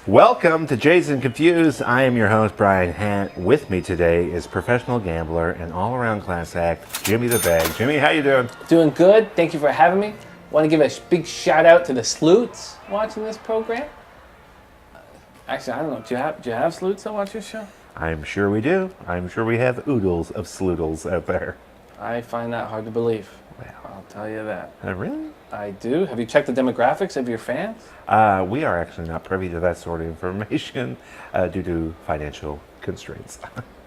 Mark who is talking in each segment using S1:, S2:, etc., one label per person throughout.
S1: Welcome to Jason Confused. I am your host, Brian Hant. With me today is professional gambler and all-around class act, Jimmy the Bag. Jimmy, how you doing?
S2: Doing good. Thank you for having me. Want to give a big shout out to the sleuths watching this program. Actually, I don't know. Do you have sleuths that watch your show?
S1: I'm sure we do. I'm sure we have oodles of sloodles out there.
S2: I find that hard to believe.
S1: Well,
S2: I'll tell you that.
S1: Really?
S2: I do. Have you checked the demographics of your fans?
S1: We are actually not privy to that sort of information due to financial constraints.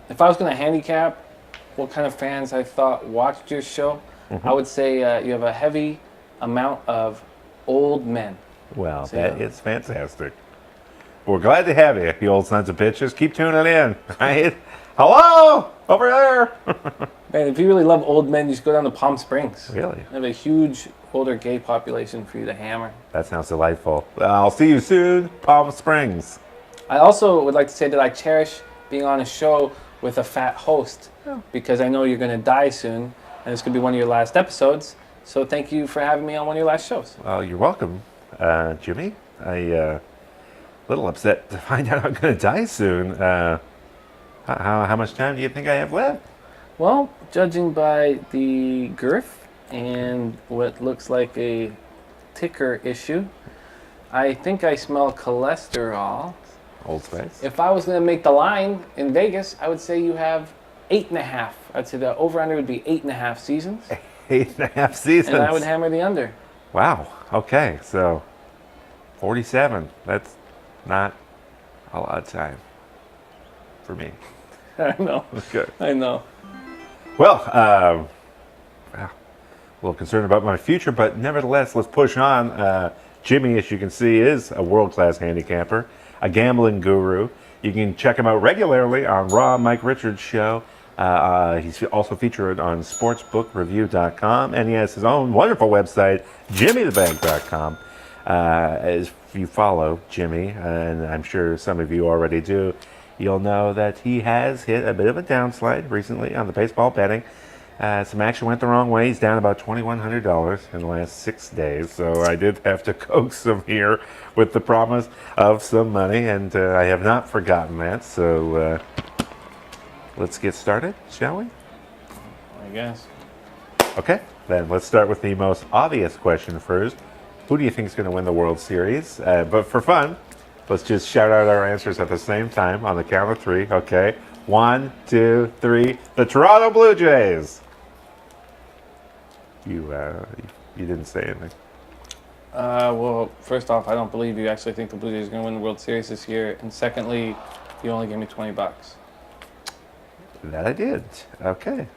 S2: If I was going to handicap what kind of fans I thought watched your show, I would say you have a heavy amount of old men.
S1: Well,
S2: So,
S1: that
S2: yeah.
S1: is fantastic. We're glad to have you, you old sons of bitches. Keep tuning in, right? Hello, over there.
S2: Man, if you really love old men, you should go down to Palm Springs.
S1: Really?
S2: They have a huge older gay population for you to hammer.
S1: That sounds delightful. I'll see you soon, Palm Springs.
S2: I also would like to say that I cherish being on a show with a fat host because I know you're going to die soon and this could be one of your last episodes. So thank you for having me on one of your last shows.
S1: Well, you're welcome, Jimmy. A little upset to find out I'm going to die soon. How much time do you think I have left?
S2: Well, judging by the girth and what looks like a ticker issue, I think I smell cholesterol.
S1: Old Spice.
S2: If I was going to make the line in Vegas, I would say you have 8.5. I'd say the over-under would be 8.5 seasons.
S1: 8.5 seasons.
S2: And I would hammer the under.
S1: Wow. Okay, so 47. That's not a lot of time for me.
S2: I know.
S1: Okay.
S2: I know.
S1: Well, a little concerned about my future, but nevertheless, let's push on. Jimmy, as you can see, is a world-class handicapper, a gambling guru. You can check him out regularly on Raw Mike Richards' show. He's also featured on sportsbookreview.com, and he has his own wonderful website, jimmythebag.com. As you follow Jimmy, and I'm sure some of you already do, you'll know that he has hit a bit of a downslide recently on the baseball betting. Some action went the wrong way. He's down about $2,100 in the last 6 days. So I did have to coax him here with the promise of some money, and I have not forgotten that. So let's get started, shall we?
S2: I guess.
S1: Okay, then let's start with the most obvious question first. Who do you think is going to win the World Series? But for fun, let's just shout out our answers at the same time on the count of three. Okay, 1, 2, 3. The Toronto Blue Jays. You didn't say anything.
S2: Well, first off, I don't believe you actually think the Blue Jays are going to win the World Series this year. And secondly, you only gave me $20.
S1: That I did. Okay,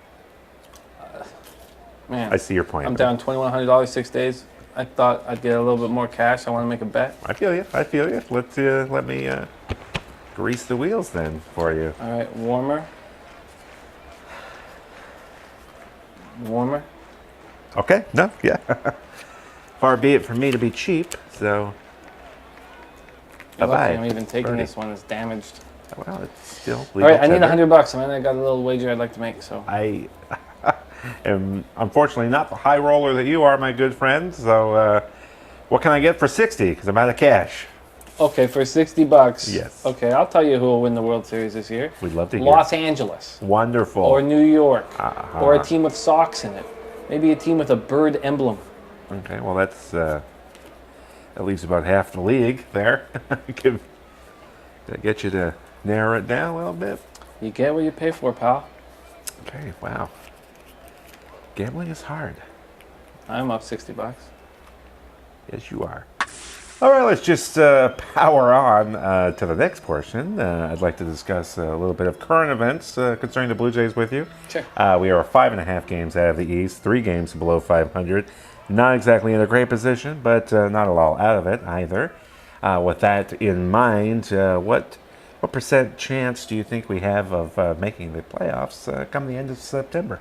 S2: Man,
S1: I see your point.
S2: I'm down $2,100 6 days. I thought I'd get a little bit more cash. I want to make a bet.
S1: I feel you. I feel you. Let me grease the wheels then for you.
S2: All right, warmer. Warmer.
S1: Okay. No. Yeah. Far be it from me to be cheap. So.
S2: You're lucky
S1: Bye-bye.
S2: I'm even taking
S1: Bernie.
S2: this one. It's damaged.
S1: Well, it's still
S2: All
S1: legal
S2: right, I need
S1: tender.
S2: $100. I got a little wager I'd like to make. So
S1: I am unfortunately not the high roller that you are, my good friend. So, what can I get for 60? Because I'm out of cash.
S2: okay, for $60.
S1: Yes.
S2: Okay, I'll tell you who will win the World Series this year.
S1: We'd love to hear.
S2: Los Angeles.
S1: Wonderful.
S2: Or New York.
S1: Uh-huh.
S2: Or a team with socks in it. Maybe a team with a bird emblem.
S1: Okay, well that's that leaves about half the league there. Did I get you to narrow it down a little bit?
S2: You get what you pay for, pal.
S1: Okay, wow. Gambling is hard.
S2: I'm up $60.
S1: Yes, you are. All right, let's just power on to the next portion. I'd like to discuss a little bit of current events concerning the Blue Jays with you.
S2: Sure.
S1: We are 5.5 games out of the East, 3 games below 500. Not exactly in a great position, but not at all out of it either. With that in mind, what percent chance do you think we have of making the playoffs come the end of September?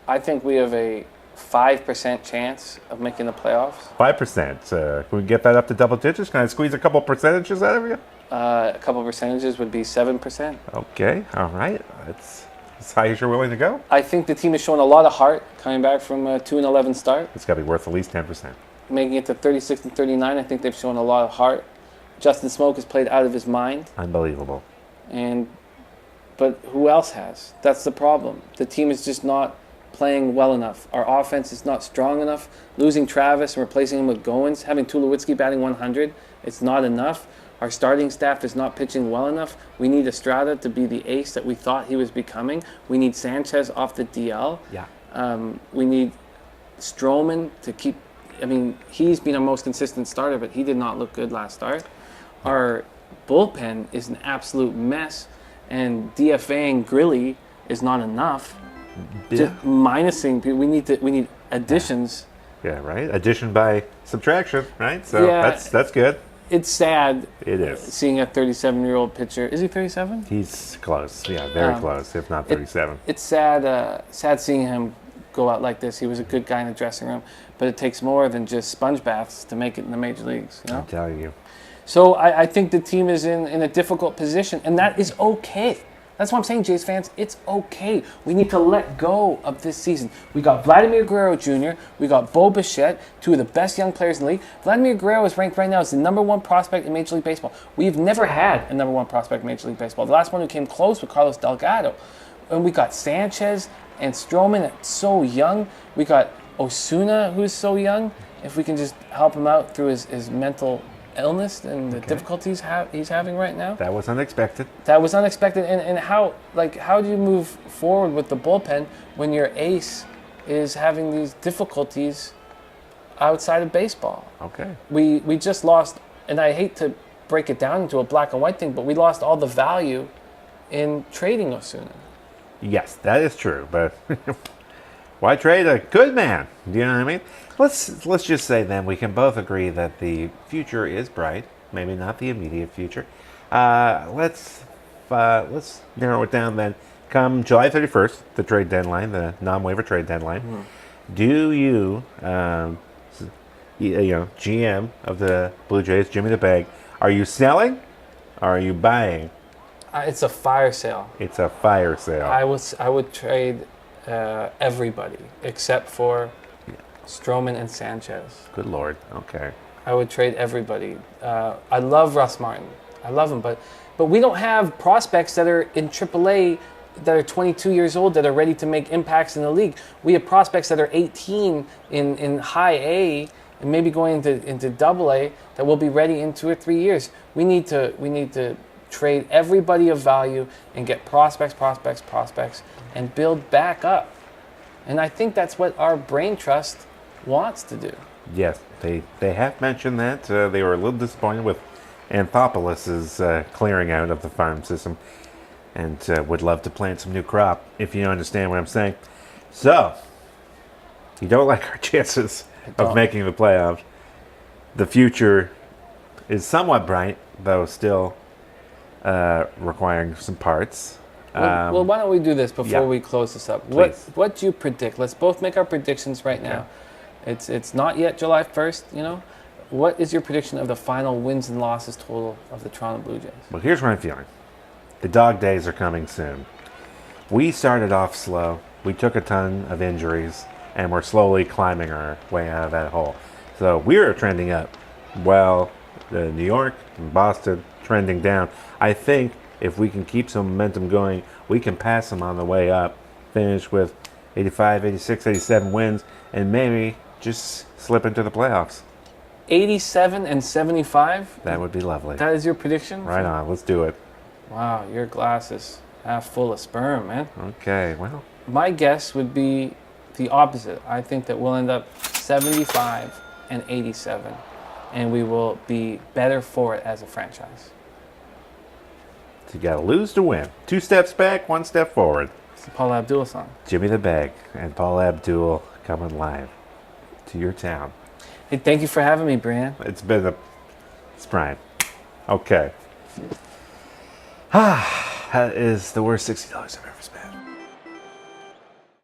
S2: I think we have a 5% chance of making the playoffs.
S1: 5%. Can we get that up to double digits? Can I squeeze a couple percentages out of you?
S2: A couple of percentages would be 7%.
S1: Okay, all right. That's as high as you're willing to go.
S2: I think the team has shown a lot of heart coming back from a 2-11 start,
S1: It's got to be worth at least 10%.
S2: making it to 36 and 39. I think they've shown a lot of heart. Justin Smoke has played out of his mind,
S1: Unbelievable.
S2: but who else has? That's the problem. The team is just not playing well enough. Our offense is not strong enough. Losing Travis and replacing him with Goins, having Tulowitzki batting 100, it's not enough. Our starting staff is not pitching well enough. We need Estrada to be the ace that we thought he was becoming. We need Sanchez off the DL.
S1: Yeah.
S2: We need Stroman to keep. I mean, he's been our most consistent starter, but he did not look good last start. Our bullpen is an absolute mess, and DFAing Grilly is not enough. Just minusing people. We need additions.
S1: Yeah, right? Addition by subtraction, right? So
S2: Yeah.
S1: that's good.
S2: It's sad
S1: It is.
S2: seeing a 37-year-old pitcher. Is he 37?
S1: He's close. Yeah, very close, if not 37.
S2: It's sad. Sad seeing him go out like this. He was a good guy in the dressing room, but it takes more than just sponge baths to make it in the major leagues. You know.
S1: I'm telling you.
S2: So I think the team is in a difficult position, and that is okay. That's what I'm saying, Jays fans. It's okay. We need to let go of this season. We got Vladimir Guerrero Jr., we got Bo Bichette, two of the best young players in the league. Vladimir Guerrero is ranked right now as the #1 prospect in Major League Baseball. We've never had a #1 prospect in Major League Baseball. The last one who came close was Carlos Delgado. And we got Sanchez and Stroman that's so young. We got Osuna, who's so young. If we can just help him out through his mental illness and the difficulties he's having right now.
S1: That was unexpected.
S2: That was unexpected. And how do you move forward with the bullpen when your ace is having these difficulties outside of baseball?
S1: Okay.
S2: We just lost, and I hate to break it down into a black and white thing, but we lost all the value in trading Osuna.
S1: Yes, that is true, but why trade a good man? Do you know what I mean? Let's just say then we can both agree that the future is bright. Maybe not the immediate future. Let's narrow it down then. Come July 31st, the trade deadline, the non-waiver trade deadline. Do you, GM of the Blue Jays, Jimmy the Bag, are you selling or are you buying?
S2: It's a fire sale.
S1: It's a fire sale.
S2: I would trade everybody except for Stroman and Sanchez.
S1: Good Lord. Okay.
S2: I would trade everybody. I love Russ Martin. I love him, but we don't have prospects that are in AAA that are 22 years old that are ready to make impacts in the league. We have prospects that are 18 in high A and maybe going into double A that will be ready in 2 or 3 years. We need to trade everybody of value and get prospects, and build back up. And I think that's what our brain trust wants to do.
S1: Yes, they have mentioned that. They were a little disappointed with Anthopoulos' clearing out of the farm system and would love to plant some new crop, if you understand what I'm saying. So, you don't like our chances of making the playoffs. The future is somewhat bright, though still requiring some parts.
S2: Well, why don't we do this before we close this up?
S1: Please.
S2: What do you predict? Let's both make our predictions right now. It's not yet July 1st, you know. What is your prediction of the final wins and losses total of the Toronto Blue Jays?
S1: Well, here's what I'm feeling. The dog days are coming soon. We started off slow. We took a ton of injuries, and we're slowly climbing our way out of that hole. So we're trending up. Well, New York and Boston trending down. I think if we can keep some momentum going, we can pass them on the way up, finish with 85, 86, 87 wins, and maybe just slip into the playoffs.
S2: 87 and 75?
S1: That would be lovely.
S2: That is your prediction?
S1: Right on. Let's do it.
S2: Wow, your glass is half full of sperm, man.
S1: Okay, well.
S2: My guess would be the opposite. I think that we'll end up 75 and 87, and we will be better for it as a franchise.
S1: So you got to lose to win. 2 steps back, 1 step forward.
S2: It's the Paula Abdul song.
S1: Jimmy the Bag and Paul Abdul coming live to your town.
S2: Hey, thank you for having me, Brian.
S1: It's Brian. Okay. That is the worst $60 I've ever spent.